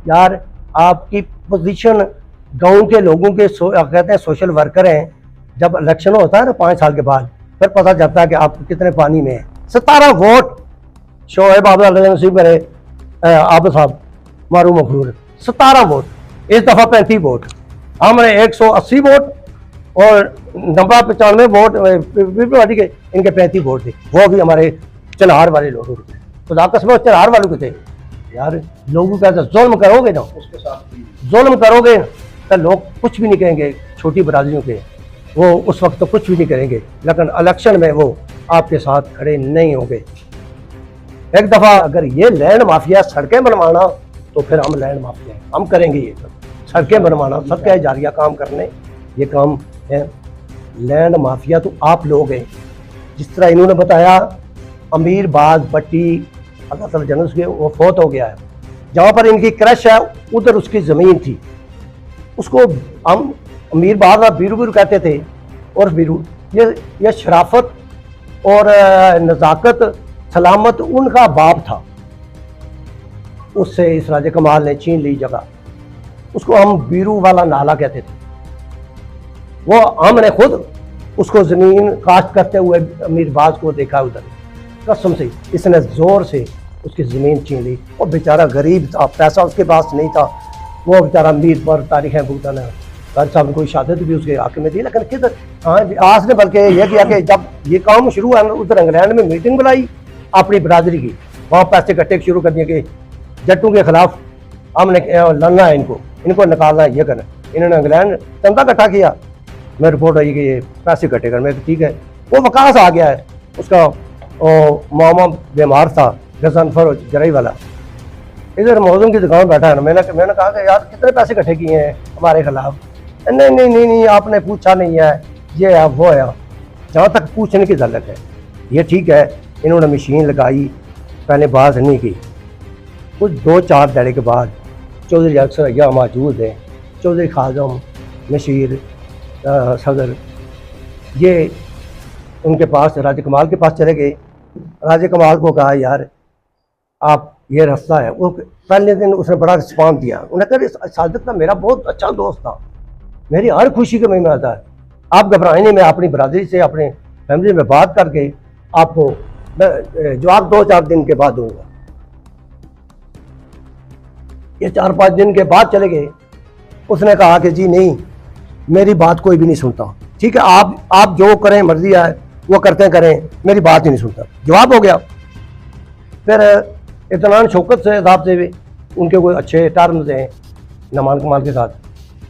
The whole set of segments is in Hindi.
यार आपकी पोजीशन गांव के लोगों के कहते हैं सोशल वर्कर हैं। जब इलेक्शन होता है ना 5 साल के बाद फिर पता चलता है कि आप कितने पानी में है। 17 वोट शोएब नसीब करे आप साहब मारू मखरूर 17 वोट, इस दफा 35 वोट, हमने 180 वोट और 95 वोट पार्टी के, इनके 35 वोट थे। वो भी हमारे चनहार वाले लोगों के, खुदा कसम चनहार वालों के थे। यार लोगों का जुल्म करोगे ना, उसके साथ जुल्म करोगे तो लोग कुछ भी नहीं कहेंगे। छोटी बरादरियों के वो उस वक्त तो कुछ भी नहीं करेंगे, लेकिन इलेक्शन में वो आपके साथ खड़े नहीं होंगे। एक दफा अगर ये लैंड माफिया सड़कें बनवाना तो फिर हम लैंड माफिया हम करेंगे। ये सड़कें बनवाना सबका जारिया काम करने ये काम है। लैंड माफिया तो आप लोग हैं। जिस तरह इन्होंने बताया अमीर बाज भट्टी अल्लाह ताला जन्नत के वो फौत हो गया है, जहाँ पर इनकी क्रश है उधर उसकी ज़मीन थी, उसको हम अमीर बाज बीरू बीरू कहते थे। और बीरू ये शराफत और नज़ाकत सलामत उनका बाप था। उससे इस राजे कमाल ने छीन ली जगह, उसको हम बीरू वाला नाला कहते थे। वो हमने खुद उसको ज़मीन काश्त करते हुए अमीर बाज को देखा उधर, कसम से इसने ज़ोर से उसकी ज़मीन छीन ली। और बेचारा गरीब था, पैसा उसके पास नहीं था, वो बेचारा अमीर पर तारीखें भुगताना घर साहब कोई शहादत भी उसके हक में थी। लेकिन किधर आज ने बल्कि यह किया कि जब ये काम शुरू हुआ उधर इंग्लैंड में मीटिंग बुलाई अपनी बरादरी की, वहाँ पैसे इकट्ठे शुरू कर दिए कि जट्टों के खिलाफ हमने लड़ना है, इनको निकालना है, ये करना। इन्होंने इंग्लैंड चंदा इकट्ठा किया, मैं रिपोर्ट आई कि ये पैसे इकट्ठे कर। मैं ठीक है, वो वकास आ गया है, उसका मामा बीमार था गजनफर जराई वाला, इधर मौजूम की दुकान बैठा है ना। मैंने कहा कि यार कितने पैसे इकट्ठे किए हैं हमारे खिलाफ। नहीं आपने पूछा नहीं है, ये है वो है। जहाँ तक पूछने की जरूरत है ये ठीक है। इन्होंने मशीन लगाई, पहले बात नहीं की, कुछ 2-4 दड़े के बाद चौधरी अक्सर यहाँ मौजूद है, चौधरी खाजम नशीर सदर, ये उनके पास राजे कमाल के पास चले गए। राजे कमाल को कहा यार आप ये रास्ता है। वो पहले दिन उसने बड़ा रिस्पॉन्स दिया, उन्होंने कहा सादिक का मेरा बहुत अच्छा दोस्त था, मेरी हर खुशी के में आता है, आप घबराए नहीं, मैं अपनी बरादरी से अपने फैमिली में बात करके आपको जवाब 2-4 दिन के बाद दूंगा। ये 4-5 दिन के बाद चले गए। उसने कहा कि जी नहीं, मेरी बात कोई भी नहीं सुनता, ठीक है आप जो करें मर्जी है वो करते करें, मेरी बात ही नहीं सुनता। जवाब हो गया। फिर इत्मीनान शौकत से हिसाब से भी उनके कोई अच्छे टर्म्स हैं नमान कमाल के साथ,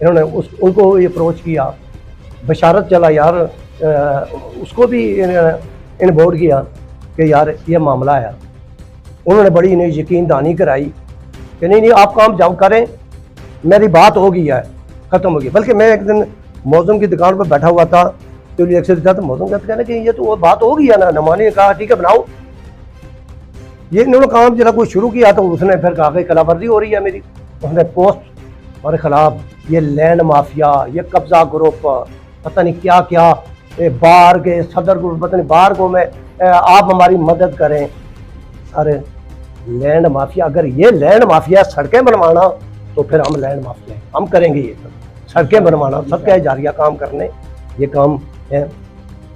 इन्होंने उनको ये अप्रोच किया, बशारत चला यार, उसको भी इन्वॉल्व किया कि यार ये मामला है। उन्होंने बड़ी इन्हें यकीन दहानी कराई कि नहीं आप काम जब करें, मेरी बात हो गई है, ख़त्म हो गई। बल्कि मैं एक दिन मौसम की दुकान पर बैठा हुआ था, तो अक्सर था, तो मौसम कहना कि ये तो वो बात हो गई है ना। नमानी ने कहा ठीक है बनाओ। ये इन्होंने काम जरा कोई शुरू किया तो उसने फिर कहा कि खिलाफवर्जी हो रही है मेरी। उसने पोस्ट हमारे खिलाफ, ये लैंड माफिया, ये कब्जा ग्रुप, पता नहीं क्या क्या, बार के सदर ग्रुप, पता नहीं बार को मैं आप हमारी मदद करें। अरे लैंड माफिया, अगर ये लैंड माफिया सड़कें बनवाना तो फिर हम लैंड माफिया हम करेंगे। ये सड़कें बनवाना सबका जारिया काम करने ये काम है।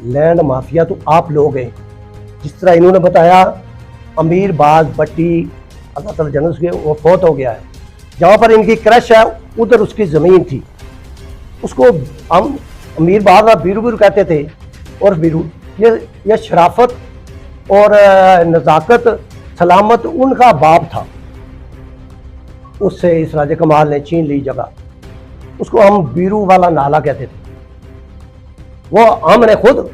लैंड माफिया तो आप लोग हैं। जिस तरह इन्होंने बताया अमीर बाज भट्टी अल्लाह ताला जन्नत के वो फौत हो गया है, जहाँ पर इनकी क्रश है उधर उसकी ज़मीन थी, उसको हम अमीर बाज बीरू बीरू कहते थे। और बीरू ये शराफत और नज़ाकत सलामत उनका बाप था। उससे इस राजे कमाल ने छीन ली जगह, उसको हम बीरू वाला नाला कहते थे। वो हमने खुद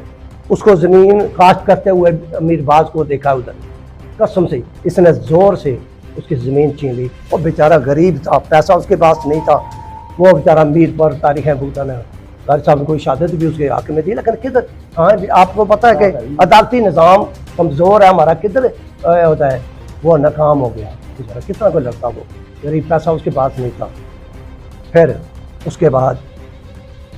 उसको ज़मीन काश्त करते हुए अमीर बाज को देखा उधर, कसम से इसने ज़ोर से उसकी ज़मीन छीन ली। और बेचारा गरीब था, पैसा उसके पास नहीं था, वो बेचारा अमीर पर तारीखें भुगताना घर साहब कोई शहादत भी उसके हक में थी। लेकिन किधर आपको पता है कि अदालती निज़ाम कमज़ोर है हमारा, किधर होता है, वो नाकाम हो गया बेचारा। कितना कोई लगता वो गरीब, पैसा उसके पास नहीं था। फिर उसके बाद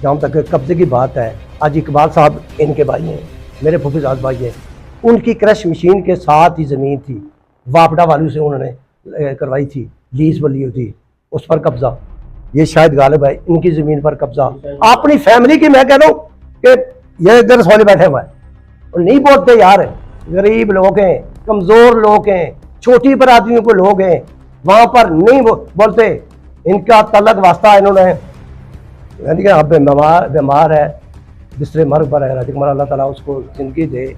जहाँ तक कब्जे की बात है, आज इकबाल साहब इनके भाई हैं, मेरे फूफीजाद भाई हैं, उनकी क्रश मशीन के साथ ही ज़मीन थी, वापडा वालों से उन्होंने करवाई थी। लीज बली हुई थी, उस पर कब्जा, ये शायद गालिब है, इनकी ज़मीन पर कब्जा अपनी फैमिली की। मैं कह रहा हूँ कि ये इधर वाले बैठे हुए हैं और नहीं बोलते यार, गरीब लोग हैं, कमज़ोर लोग हैं, छोटी बरादरियों को लोग हैं, वहाँ पर नहीं बोलते। इनका तलक वास्ता इन्होंने, यानी कि आप बीमार है, बिस्तरे मर्ग पर है, राजिक अल्लाह ताला उसको ज़िंदगी दे,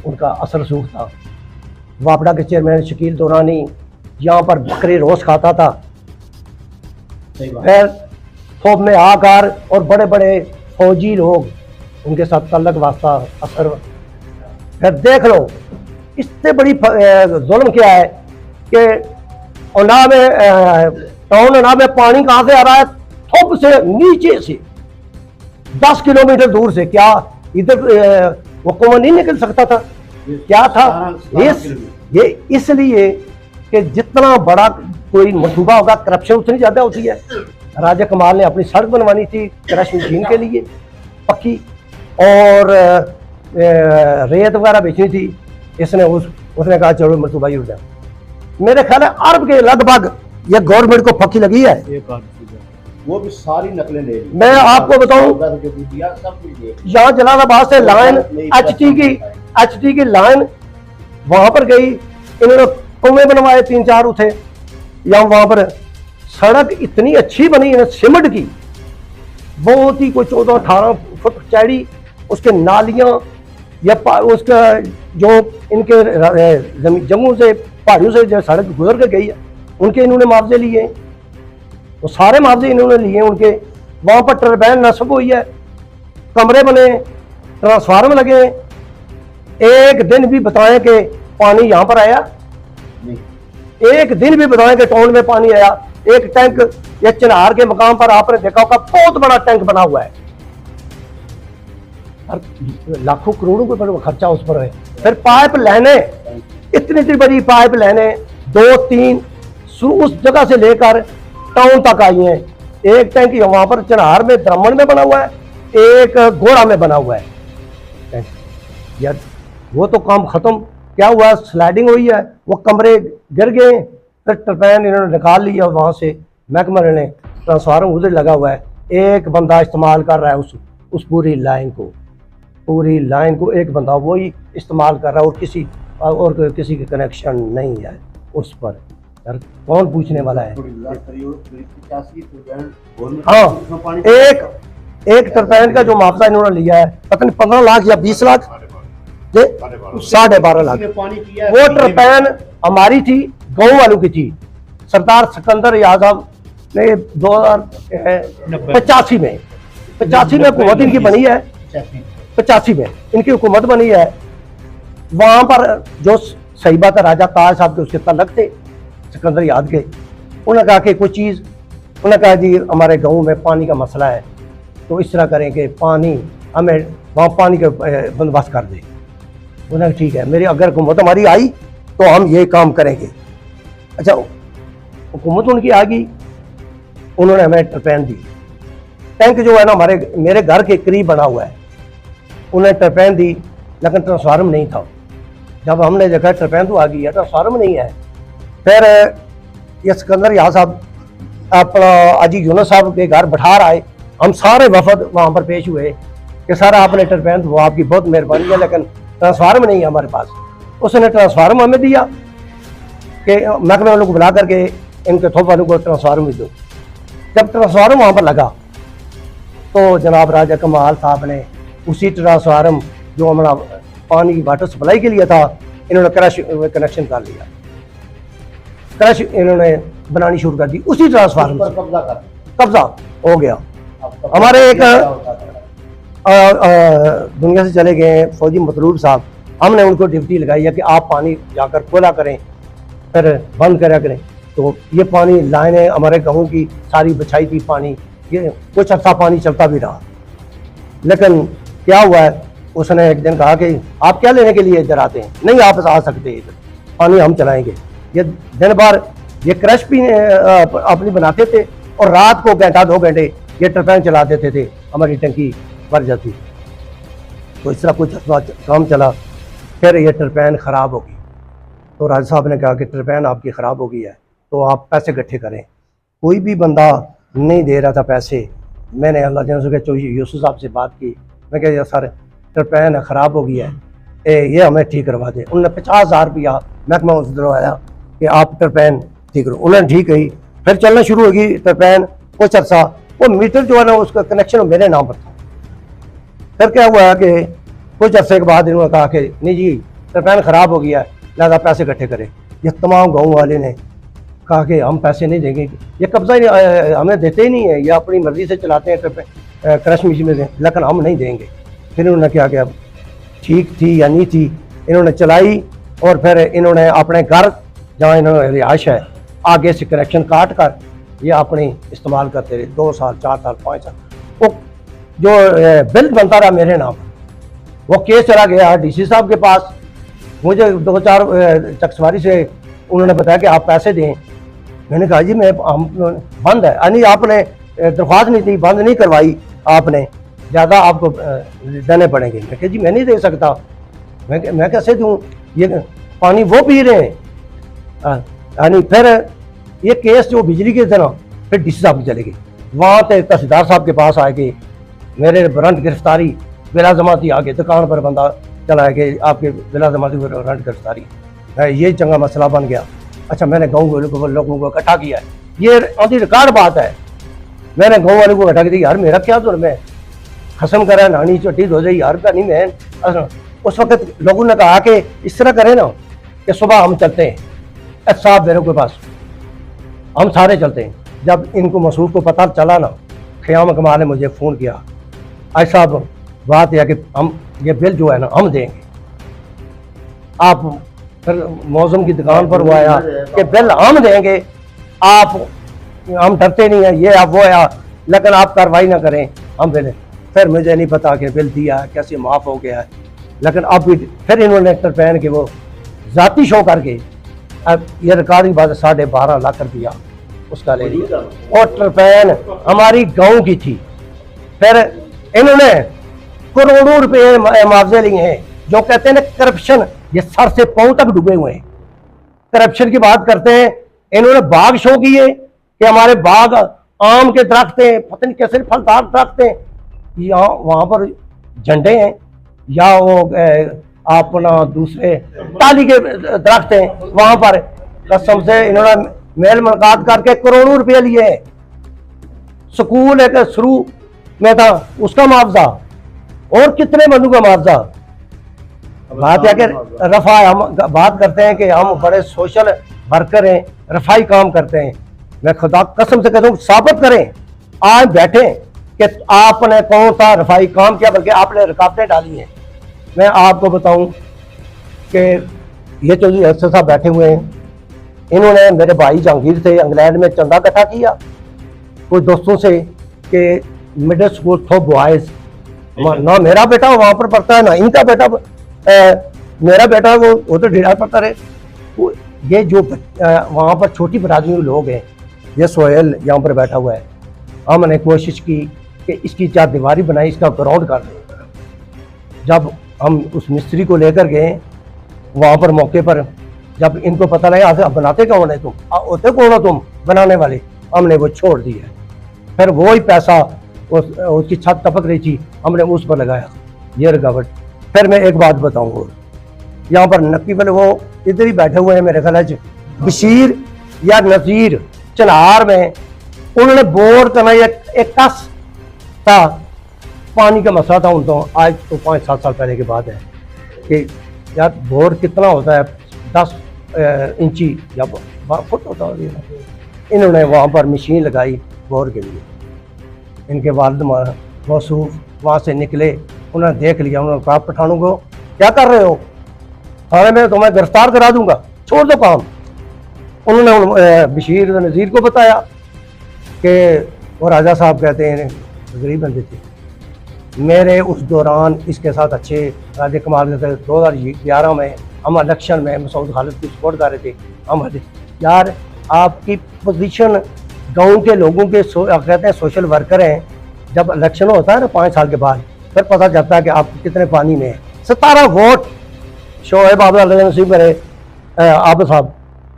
उनका असर सूख था। वापडा के चेयरमैन शकील दौरानी यहाँ पर बकरी रोज खाता था, फिर थोप में आकर, और बड़े बड़े फौजी लोग उनके साथ तल्लक वास्ता असर। फिर देख लो इससे बड़ी जुल्म क्या है कि उना में टाउन उना में पानी कहाँ से आ रहा है, थोप से नीचे से 10 किलोमीटर दूर से। क्या इधर वो कुआं नहीं निकल सकता था? क्या था ये इसलिए कि जितना बड़ा कोई मनसूबा होगा, करप्शन उतनी ज्यादा होती है। राजा कमाल ने अपनी सड़क बनवानी थी क्रश मशीन के लिए पक्की, और रेत वगैरह बेचनी थी, इसने उसने कहा चलो मनसूबा ही हो जाए। मेरे ख्याल है अरब के लगभग ये गवर्नमेंट को पक्की लगी है, वो भी सारी नकलें ले ली। मैं आपको बताऊं, यहाँ जलालाबाद से लाइन एचटी की लाइन वहां पर गई, इन्होंने कुएं बनवाए 3-4 उठे, या वहां पर सड़क इतनी अच्छी बनी है सीमेंट की, बहुत ही कोई 14-18 फुट चौड़ी, उसके नालियां या उसका जो इनके जम्मू से पहाड़ियों से जो सड़क गुजर कर गई है, उनके इन्होंने मुआवजे लिए, वो सारे मुआवजे इन्होंने लिए उनके। वहां पर टर्बाइन नस्ब हुई है, कमरे बने, ट्रांसफार्मर लगे। एक दिन भी बताएं कि पानी यहां पर आया? एक दिन भी बताएं कि टाउन में पानी आया? एक टैंक या चिनार के मकाम पर आपने देखा होगा बहुत बड़ा टैंक बना हुआ है, लाखों करोड़ों रुपए खर्चा उस पर है। फिर पाइप लाइने, इतनी बड़ी पाइप लाइने 2-3 उस जगह से लेकर टाउन तक आई हैं। एक टैंक वहां पर चिनार में ब्राह्मण में बना हुआ है, एक घोड़ा में बना हुआ है। यार वो तो काम खत्म, क्या हुआ, स्लाइडिंग हुई है, वो कमरे गिर गए, फिर टर्बाइन इन्होंने निकाल लिया वहां से, महकमा ने ट्रांसफार्मर उधर लगा हुआ है, एक बंदा इस्तेमाल कर रहा है उस पूरी लाइन को एक बंदा वही इस्तेमाल कर रहा है, और किसी के कनेक्शन नहीं है उस पर। यार कौन पूछने वाला है? हाँ, एक टर्बाइन का जो मुआवजा इन्होंने लिया है पता नहीं 15 लाख या 20 लाख, 12.5 लाख। वो टर्बाइन हमारी थी, गाँव वालों की थी। सरदार सिकंदर यादव ने 2085 में हुकूमत इनकी बनी है, 85 में इनकी हुकूमत बनी है। वहां पर जो सही बात है, राजा ताज साहब के उसके तलक थे सिकंदर याद के, उन्होंने कहा कि कोई चीज़, उन्होंने कहा जी हमारे गाँव में पानी का मसला है, तो इस तरह करें कि पानी हमें वहाँ पानी का बंदोबस्त कर दे। उन्होंने ठीक है, मेरी अगर हुकूमत हमारी आई तो हम ये काम करेंगे। अच्छा, हुकूमत उनकी आ गई, उन्होंने हमें टर्बाइन दी। टैंक जो है ना मेरे घर के करीब बना हुआ है, उन्हें टर्बाइन दी, लेकिन ट्रांसफार्मर नहीं था। जब हमने देखा टर्बाइन तो आ गई है, ट्रांसफार्मर नहीं है। फिर ये सिकंदर यहाँ साहब अपना अजी यूनुस साहब के घर बिठार आए, हम सारे वफद वहाँ पर पेश हुए कि सर आपने टर्बाइन, वो आपकी बहुत मेहरबानी है, लेकिन ट्रांसफार्मर नहीं है हमारे पास। उसने ट्रांसफार्मर हमें दिया कि महकमे वालों को बुला करके इनके थोप वालों को ट्रांसफार्मर दो। जब ट्रांसफार्मर वहाँ पर लगा तो जनाब राजा कमाल साहब ने उसी ट्रांसफार्मर जो हमारा पानी की वाटर सप्लाई के लिए था, इन्होंने क्रश कनेक्शन कर लिया, क्रश इन्होंने बनानी शुरू कर दी उसी ट्रांसफार्मर पर। कब्जा हो गया। हमारे एक दुनिया से चले गए फौजी मतलूब साहब, हमने उनको ड्यूटी लगाई है कि आप पानी जाकर खोला करें, फिर बंद करा करें। तो ये पानी लाइनें हमारे गाँव की सारी बिछाई थी, पानी ये कुछ अर्सा पानी चलता भी रहा। लेकिन क्या हुआ है, उसने एक दिन कहा कि आप क्या लेने के लिए इधर आते हैं? नहीं, आप आ सकते हैं, इधर पानी हम चलाएंगे। ये दिन भर ये क्रश भी अपनी बनाते थे, और रात को घंटा 2 घंटे ये टर्बाइन चला देते थे, हमारी टंकी भर जाती। तो इस तरह कुछ काम चला, फिर ये टर्बाइन ख़राब हो गई। तो राजा साहब ने कहा कि टर्बाइन आपकी ख़राब हो गई है, तो आप पैसे इकट्ठे करें। कोई भी बंदा नहीं दे रहा था पैसे। मैंने अल्लाह के यूसुफ साहब से बात की, मैं कह सर टरपैन ख़राब हो गया है, ये हमें ठीक करवा दे। उन्होंने 50,000 रुपया महकमा उस दिलवाया कि आप टरपैन ठीक करो। उन्होंने ठीक कही, फिर चलना शुरू होगी टरपैन। कुछ अर्सा वो मीटर जो है ना उसका कनेक्शन मेरे नाम पर था। फिर क्या हुआ कि कुछ अर्से के बाद इन्होंने कहा कि नहीं जी टरपैन ख़राब हो गया है, लिहाजा पैसे इकट्ठे करें। ये तमाम गाँव वाले ने कहा कि हम पैसे नहीं देंगे, ये कब्जा ही हमें देते ही नहीं है, ये अपनी मर्ज़ी से चलाते हैं क्रश मशीन में, लेकिन हम नहीं देंगे। फिर इन्होंने क्या किया, ठीक थी या नहीं थी, इन्होंने चलाई और फिर इन्होंने अपने घर जहाँ इन्होंने रिहाइश है आगे से कनेक्शन काट कर ये अपने इस्तेमाल करते रहे 2 साल 4 साल 5 साल। वो जो बिल बनता रहा मेरे नाम, वो केस चला गया डीसी साहब के पास। मुझे 2-4 चकसवारी से उन्होंने बताया कि आप पैसे दें। मैंने कहा जी मैं हम बंद है, यानी आपने दरख्वास्त नहीं दी, बंद नहीं करवाई आपने, ज़्यादा आपको देने पड़ेंगे। मैं कहा जी मैं नहीं दे सकता, मैं कैसे दूँ, ये पानी वो पी रहे हैं। यानी फिर ये केस जो बिजली के थे ना, फिर डीसी साहब की चले गई, वहाँ से तहसीलदार साहब के पास आए कि मेरे वारंट गिरफ्तारी बिला जमाती आगे दुकान पर बंदा चला कि आपके बिला जमाती वारंट गिरफ्तारी, ये चंगा मसला बन गया। अच्छा मैंने गाँव के लोगों को इकट्ठा किया है, ये ऑन रिकॉर्ड बात है। मैंने गाँव वालों को इकट्ठा की, यार मेरा क्या जुर्म है, खसम करा नानी चोटी धो जाए यार का नहीं मैं। उस वक्त लोगों ने कहा कि इस तरह करें ना कि सुबह हम चलते हैं साहब मेरे के पास, हम सारे चलते हैं। जब इनको मसूद को पता चला ना, ख़याम कमाल ने मुझे फ़ोन किया, आज साहब बात यह कि हम ये बिल जो है ना हम देंगे। आप फिर मौसम की दुकान पर वो आया कि बिल हम देंगे, आप हम डरते नहीं हैं, ये आप वो है, लेकिन आप कार्रवाई ना करें, हम बिल। फिर मुझे नहीं पता कि बिल दिया है कैसे माफ़ हो गया है, लेकिन अब भी फिर इन्होंने टरपैन के वो ज़ाती शो करके अब ये रिकॉर्डिंग बात 12.5 लाख रुपया उसका ले लिया, और टरपैन हमारी गांव की थी। फिर इन्होंने करोड़ों रुपए मुआवजे लिए हैं। जो कहते हैं ना करप्शन, ये सर से पांव तक डूबे हुए हैं। करप्शन की बात करते हैं, इन्होंने बाग शो किए कि हमारे बाग आम के दरख्त हैं, पता नहीं कैसे फलदार दरख्त हैं, यहाँ वहाँ पर झंडे हैं, या वो अपना दूसरे टाली के दरख्त हैं, वहाँ पर कसम से इन्होंने मेल मुलाकात करके करोड़ों रुपये लिए हैं। स्कूल एक शुरू में था उसका मुआवजा, और कितने बंदों का मुआवजा। बात है कि रफा, हम बात करते हैं कि हम बड़े सोशल वर्कर हैं, रफाई काम करते हैं। मैं खुदा कसम से कहता हूँ साबित करें, आज बैठे कि आपने कौन सा रफाई काम किया, बल्कि आपने रुकावटें डाली हैं। मैं आपको बताऊं कि ये चौधरी अफसर साहब बैठे हुए हैं, इन्होंने मेरे भाई जहांगीर से इंग्लैंड में चंदा इकट्ठा किया कुछ दोस्तों से कि मिडिल स्कूल थो बॉयज़, ना मेरा बेटा वहाँ पर पढ़ता है ना इनका बेटा, मेरा बेटा वो तो ढेरा पढ़ता रहे। ये जो वहाँ पर छोटी बरादरी के लोग हैं, ये सोहेल यहाँ पर बैठा हुआ है, हमने कोशिश की कि इसकी 4 दीवारी बनाई, इसका ग्राउंड कर दें। जब हम उस मिस्त्री को लेकर गए वहाँ पर मौके पर, जब इनको पता लगा बनाते कौन है तुम, होते कौन हो तुम बनाने वाले, हमने वो छोड़ दी है। फिर वो ही पैसा उसकी छत टपक रही थी, हमने उस पर लगाया, ये रुकावट। फिर मैं एक बात बताऊंगा, यहाँ पर नक्की वाले वो इधर ही बैठे हुए हैं मेरे ख्याल बशीर या नज़ीर चनार में, उन्होंने बोर्ड करना एक कस था, पानी का मसला था उनको, आज तो 5-7 साल पहले की बात है कि यार बोर्ड कितना होता है, 10 इंची या 12 फुट होता है। इन्होंने वहाँ पर मशीन लगाई बोर के लिए। इनके वालिद मौसूफ वहाँ से निकले, उन्होंने देख लिया, उन्होंने कहा पठानों को क्या कर रहे हो, थाने में तुम्हें गिरफ्तार करा दूंगा, छोड़ दो काम। उन्होंने बशीर नज़ीर को बताया कि वो राजा साहब कहते हैं गरीब बंदे थे, मेरे उस दौरान इसके साथ अच्छे राजे कमाल के 2011 में हम इलेक्शन में मसूद खालिद की सपोर्ट कर रहे थे। हम यार आपकी पोजीशन गांव के लोगों के कहते हैं सोशल वर्कर हैं, जब इलेक्शन होता है ना 5 साल के बाद, फिर पता चलता है कि आप कितने पानी में हैं। 17 वोट शोएब अब्दुल नसीब करे आप साहब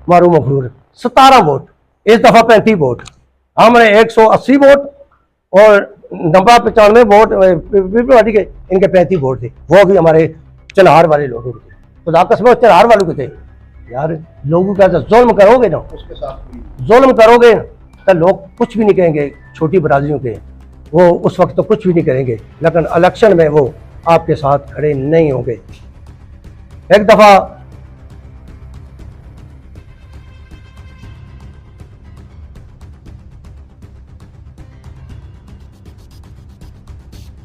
मारू मफरूर 17 वोट, इस दफा 35 वोट, हमने 180 वोट और नंबा 95 वोट पीपल पार्टी के, इनके 35 वोट थे, वो भी हमारे चल्हार वाले लोगों के थे। खुदा कसम चल्हार वालों के थे। यार लोगों का तो जुल्म करोगे ना, उसके साथ जुल्म करोगे तो लोग कुछ भी नहीं कहेंगे, छोटी बरादरियों के वो उस वक्त तो कुछ भी नहीं करेंगे, लेकिन इलेक्शन में वो आपके साथ खड़े नहीं होंगे। एक दफ़ा